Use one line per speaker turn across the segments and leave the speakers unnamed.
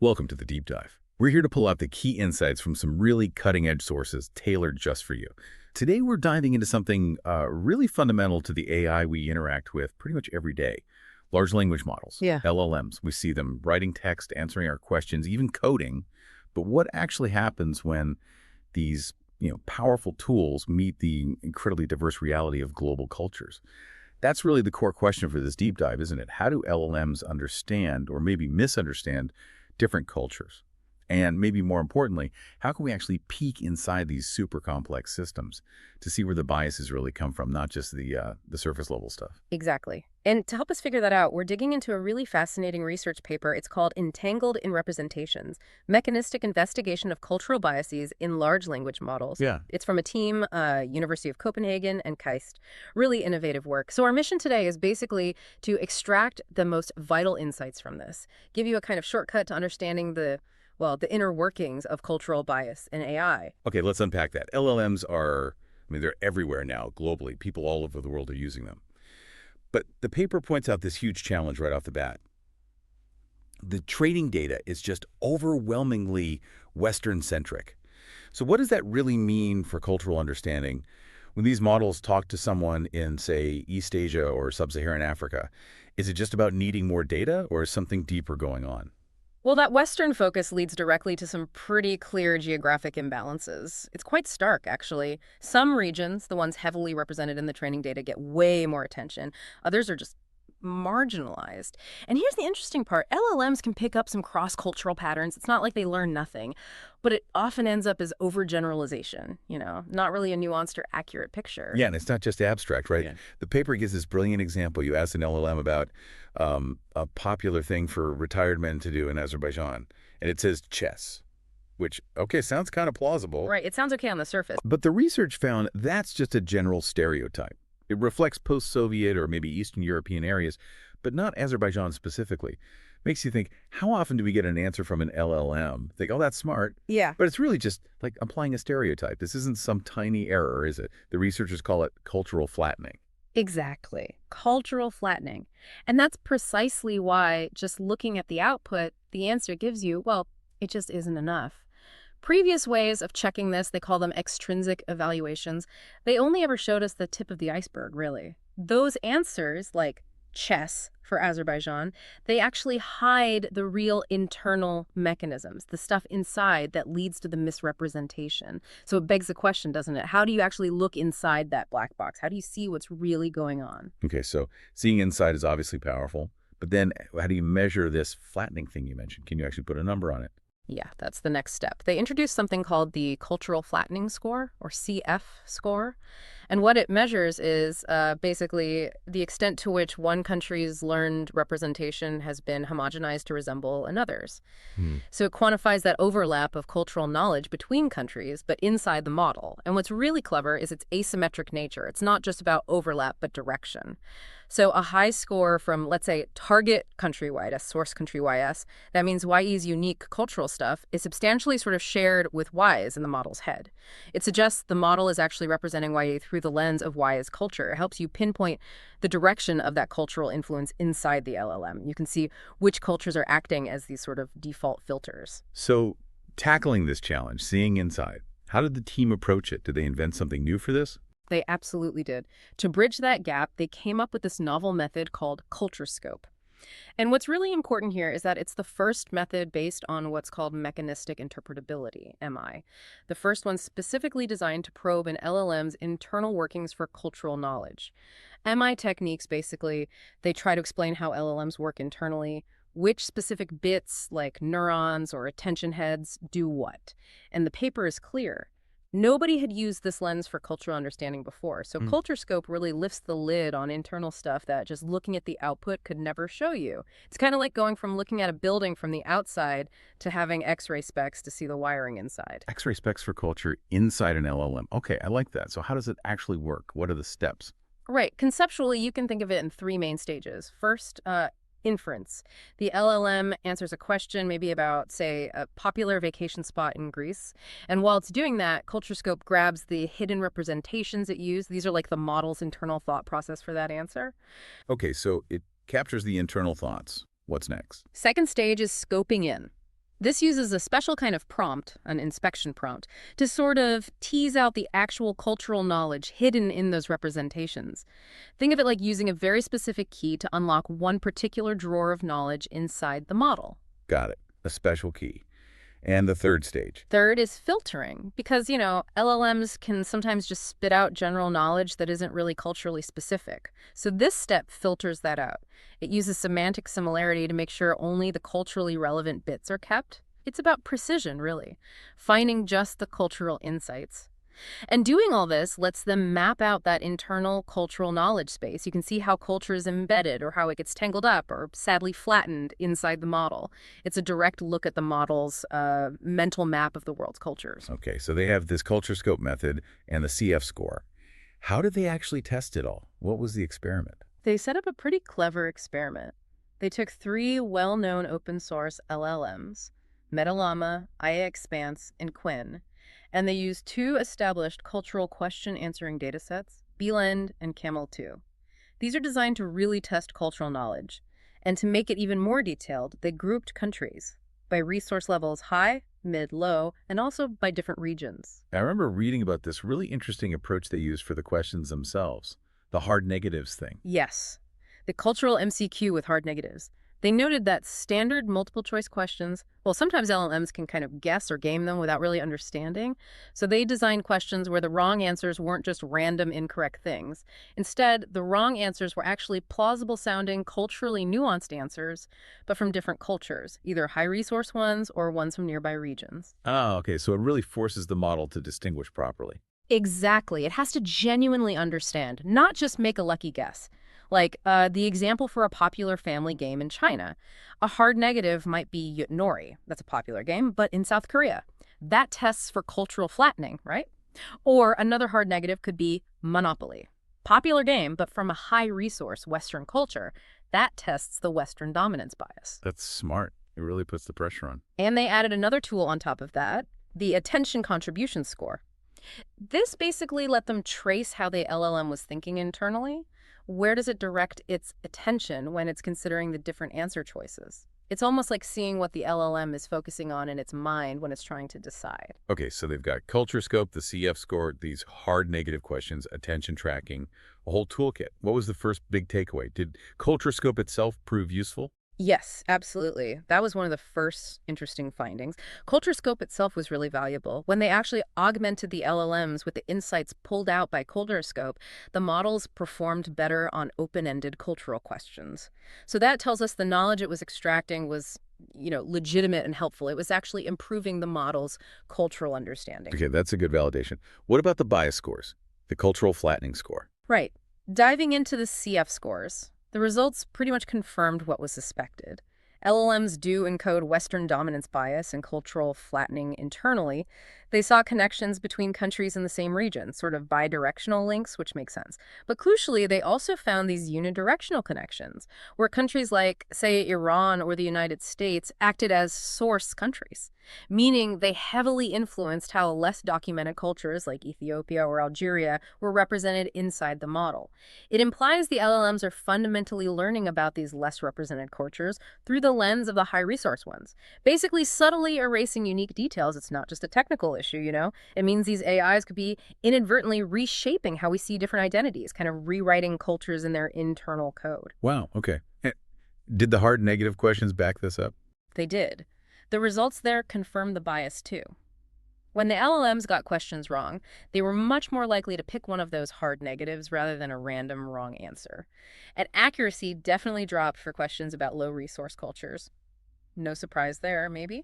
Welcome to the Deep Dive. We're here to pull out the key insights from some really cutting-edge sources tailored just for you. Today, we're diving into something really fundamental to the AI we interact with pretty much every day. Large language models,
Yeah.
LLMs. We see them writing text, answering our questions, even coding. But what actually happens when these powerful tools meet the incredibly diverse reality of global cultures? That's really the core question for this deep dive, isn't it? How do LLMs understand or maybe misunderstand different cultures? And maybe more importantly, how can we actually peek inside these super complex systems to see where the biases really come from, not just the surface level stuff?
Exactly. And to help us figure that out, we're digging into a really fascinating research paper. It's called Entangled in Representations, Mechanistic Investigation of Cultural Biases in Large Language Models.
Yeah.
It's from a team, University of Copenhagen and KAIST. Really innovative work. So our mission today is basically to extract the most vital insights from this, give you a kind of shortcut to understanding the inner workings of cultural bias in AI.
Okay, let's unpack that. LLMs are, they're everywhere now globally. People all over the world are using them. But the paper points out this huge challenge right off the bat. The training data is just overwhelmingly Western-centric. So what does that really mean for cultural understanding? When these models talk to someone in, say, East Asia or Sub-Saharan Africa, is it just about needing more data, or is something deeper going on?
Well, that Western focus leads directly to some pretty clear geographic imbalances. It's quite stark, actually. Some regions, the ones heavily represented in the training data, get way more attention. Others are just marginalized. And here's the interesting part. LLMs can pick up some cross-cultural patterns. It's not like they learn nothing, but it often ends up as overgeneralization, not really a nuanced or accurate picture.
Yeah, and it's not just abstract, right?
Yeah.
The paper gives this brilliant example. You asked an LLM about a popular thing for retired men to do in Azerbaijan, and it says chess, which, okay, sounds kind of plausible.
Right, it sounds okay on the surface.
But the research found that's just a general stereotype. It reflects post-Soviet or maybe Eastern European areas, but not Azerbaijan specifically. Makes you think, how often do we get an answer from an LLM? Think, oh, that's smart.
Yeah.
But it's really just like applying a stereotype. This isn't some tiny error, is it? The researchers call it cultural flattening.
Exactly. Cultural flattening. And that's precisely why just looking at the output, the answer gives you, it just isn't enough. Previous ways of checking this, they call them extrinsic evaluations, they only ever showed us the tip of the iceberg, really. Those answers, like chess for Azerbaijan, they actually hide the real internal mechanisms, the stuff inside that leads to the misrepresentation. So it begs the question, doesn't it? How do you actually look inside that black box? How do you see what's really going on?
Okay, so seeing inside is obviously powerful, but then how do you measure this flattening thing you mentioned? Can you actually put a number on it?
Yeah, that's the next step. They introduced something called the Cultural Flattening Score, or CF score. And what it measures is basically the extent to which one country's learned representation has been homogenized to resemble another's. So it quantifies that overlap of cultural knowledge between countries, but inside the model. And what's really clever is its asymmetric nature. It's not just about overlap, but direction. So a high score from, let's say, target country YS, source country YS, that means YE's unique cultural stuff is substantially sort of shared with Y's in the model's head. It suggests the model is actually representing YE through the lens of Y's culture. It helps you pinpoint the direction of that cultural influence inside the LLM. You can see which cultures are acting as these sort of default filters.
So tackling this challenge, seeing inside, how did the team approach it? Did they invent something new for this?
They absolutely did. To bridge that gap, they came up with this novel method called CultureScope. And what's really important here is that it's the first method based on what's called mechanistic interpretability, MI. The first one specifically designed to probe an LLM's internal workings for cultural knowledge. MI techniques, basically, they try to explain how LLMs work internally, which specific bits, like neurons or attention heads, do what. And the paper is clear. Nobody had used this lens for cultural understanding before, so CultureScope really lifts the lid on internal stuff that just looking at the output could never show you. It's kind of like going from looking at a building from the outside to having X-ray specs to see the wiring inside.
X-ray specs for culture inside an LLM. Okay, I like that. So how does it actually work? What are the steps?
Right. Conceptually, you can think of it in three main stages. First, inference. The LLM answers a question maybe about, say, a popular vacation spot in Greece. And while it's doing that, CultureScope grabs the hidden representations it used. These are like the model's internal thought process for that answer.
Okay, so it captures the internal thoughts. What's next?
Second stage is scoping in. This uses a special kind of prompt, an inspection prompt, to sort of tease out the actual cultural knowledge hidden in those representations. Think of it like using a very specific key to unlock one particular drawer of knowledge inside the model.
Got it. A special key. And the third stage.
Third is filtering, because, LLMs can sometimes just spit out general knowledge that isn't really culturally specific. So this step filters that out. It uses semantic similarity to make sure only the culturally relevant bits are kept. It's about precision, really, finding just the cultural insights. And doing all this lets them map out that internal cultural knowledge space. You can see how culture is embedded or how it gets tangled up or sadly flattened inside the model. It's a direct look at the model's mental map of the world's cultures.
Okay, so they have this CultureScope method and the CF score. How did they actually test it all? What was the experiment?
They set up a pretty clever experiment. They took 3 well-known open source LLMs, Metalama, IA Expanse, and Quinn, and they used 2 established cultural question-answering datasets, Blend and Camel2. These are designed to really test cultural knowledge. And to make it even more detailed, they grouped countries by resource levels high, mid, low, and also by different regions.
I remember reading about this really interesting approach they used for the questions themselves, the hard negatives thing.
Yes, the cultural MCQ with hard negatives. They noted that standard multiple-choice questions, well, sometimes LLMs can kind of guess or game them without really understanding. So they designed questions where the wrong answers weren't just random incorrect things. Instead, the wrong answers were actually plausible-sounding, culturally nuanced answers, but from different cultures, either high-resource ones or ones from nearby regions.
Oh, okay, so it really forces the model to distinguish properly.
Exactly. It has to genuinely understand, not just make a lucky guess. Like the example for a popular family game in China. A hard negative might be Yutnori. That's a popular game, but in South Korea. That tests for cultural flattening, right? Or another hard negative could be Monopoly. Popular game, but from a high-resource Western culture. That tests the Western dominance bias.
That's smart. It really puts the pressure on.
And they added another tool on top of that, the attention contribution score. This basically let them trace how the LLM was thinking internally. Where does it direct its attention when it's considering the different answer choices? It's almost like seeing what the LLM is focusing on in its mind when it's trying to decide.
Okay, so they've got CultureScope, the CF score, these hard negative questions, attention tracking, a whole toolkit. What was the first big takeaway? Did CultureScope itself prove useful?
Yes, absolutely. That was one of the first interesting findings. CultureScope itself was really valuable. When they actually augmented the LLMs with the insights pulled out by CultureScope, the models performed better on open-ended cultural questions. So that tells us the knowledge it was extracting was, legitimate and helpful. It was actually improving the model's cultural understanding.
Okay, that's a good validation. What about the bias scores, the cultural flattening score?
Right. Diving into the CF scores, the results pretty much confirmed what was suspected. LLMs do encode Western dominance bias and cultural flattening internally. They saw connections between countries in the same region, sort of bidirectional links, which makes sense. But crucially, they also found these unidirectional connections, where countries like, say, Iran or the United States acted as source countries, meaning they heavily influenced how less documented cultures like Ethiopia or Algeria were represented inside the model. It implies the LLMs are fundamentally learning about these less represented cultures through the lens of the high-resource ones, basically subtly erasing unique details. It's not just a technical issue, It means these AIs could be inadvertently reshaping how we see different identities, kind of rewriting cultures in their internal code.
Wow, okay. Did the hard negative questions back this up?
They did. The results there confirmed the bias, too. When the LLMs got questions wrong, they were much more likely to pick one of those hard negatives rather than a random wrong answer. And accuracy definitely dropped for questions about low-resource cultures. No surprise there, maybe?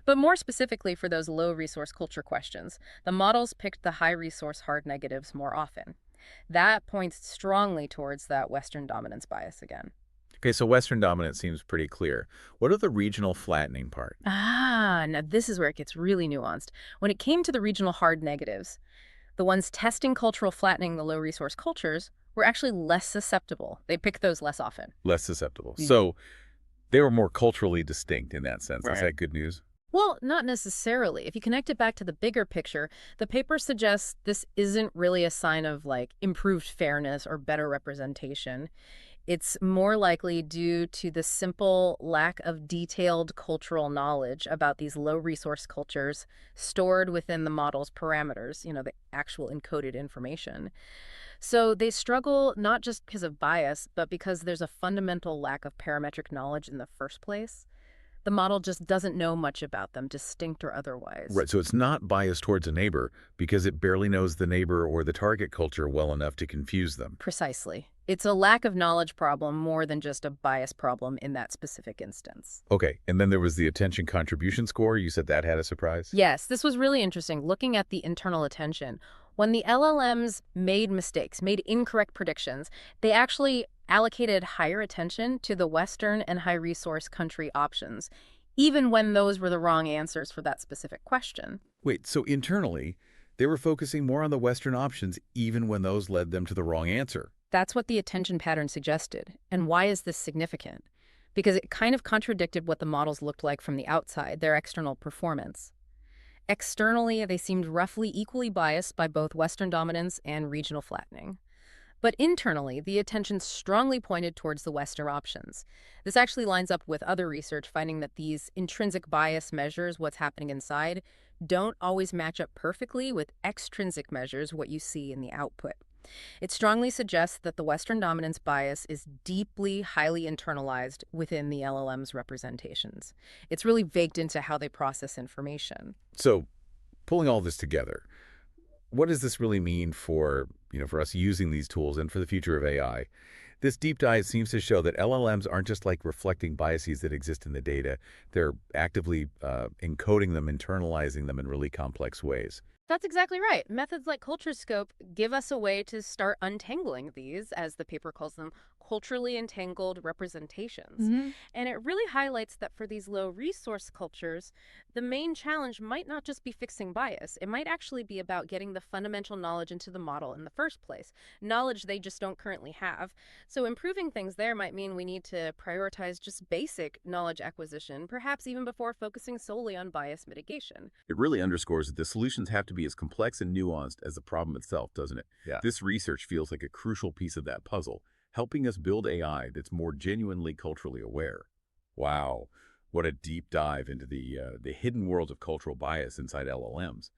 But more specifically for those low-resource culture questions, the models picked the high-resource hard negatives more often. That points strongly towards that Western dominance bias again.
Okay, so Western dominance seems pretty clear. What are the regional flattening part?
Now this is where it gets really nuanced. When it came to the regional hard negatives, the ones testing cultural flattening the low-resource cultures were actually less susceptible. They picked those less often.
Less susceptible. So they were more culturally distinct in that sense.
Right.
Is that good news?
Well, not necessarily. If you connect it back to the bigger picture, the paper suggests this isn't really a sign of, improved fairness or better representation. It's more likely due to the simple lack of detailed cultural knowledge about these low-resource cultures stored within the model's parameters, the actual encoded information. So they struggle not just because of bias, but because there's a fundamental lack of parametric knowledge in the first place. The model just doesn't know much about them, distinct or otherwise.
Right, so it's not biased towards a neighbor because it barely knows the neighbor or the target culture well enough to confuse them.
Precisely. It's a lack of knowledge problem more than just a bias problem in that specific instance.
Okay, and then there was the attention contribution score. You said that had a surprise?
Yes, this was really interesting. Looking at the internal attention, when the LLMs made mistakes, made incorrect predictions, they actually allocated higher attention to the Western and high resource country options, even when those were the wrong answers for that specific question.
Wait, so internally, they were focusing more on the Western options even when those led them to the wrong answer.
That's what the attention pattern suggested. And why is this significant? Because it kind of contradicted what the models looked like from the outside, their external performance. Externally, they seemed roughly equally biased by both Western dominance and regional flattening. But internally, the attention strongly pointed towards the Western options. This actually lines up with other research finding that these intrinsic bias measures, what's happening inside, don't always match up perfectly with extrinsic measures, what you see in the output. It strongly suggests that the Western dominance bias is deeply, highly internalized within the LLM's representations. It's really baked into how they process information.
So, pulling all this together, what does this really mean for, for us using these tools and for the future of AI? This deep dive seems to show that LLMs aren't just like reflecting biases that exist in the data. They're actively encoding them, internalizing them in really complex ways.
That's exactly right. Methods like CultureScope give us a way to start untangling these, as the paper calls them, culturally entangled representations. And it really highlights that for these low resource cultures, the main challenge might not just be fixing bias. It might actually be about getting the fundamental knowledge into the model in the first place, knowledge they just don't currently have. So improving things there might mean we need to prioritize just basic knowledge acquisition, perhaps even before focusing solely on bias mitigation.
It really underscores that the solutions have to be as complex and nuanced as the problem itself, doesn't it?
Yeah.
This research feels like a crucial piece of that puzzle, helping us build AI that's more genuinely culturally aware. Wow, what a deep dive into the hidden worlds of cultural bias inside LLMs.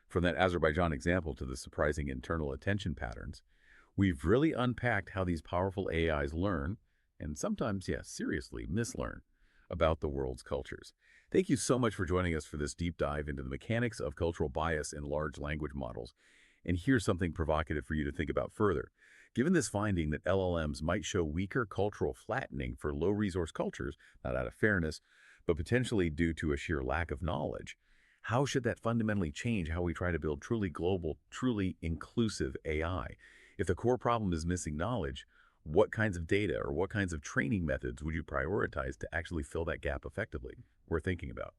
From that Azerbaijan example to the surprising internal attention patterns, we've really unpacked how these powerful AIs learn, and sometimes, yes, seriously, mislearn about the world's cultures. Thank you so much for joining us for this deep dive into the mechanics of cultural bias in large language models. And here's something provocative for you to think about further. Given this finding that LLMs might show weaker cultural flattening for low-resource cultures, not out of fairness, but potentially due to a sheer lack of knowledge, how should that fundamentally change how we try to build truly global, truly inclusive AI? If the core problem is missing knowledge, what kinds of data or what kinds of training methods would you prioritize to actually fill that gap effectively? We're thinking about.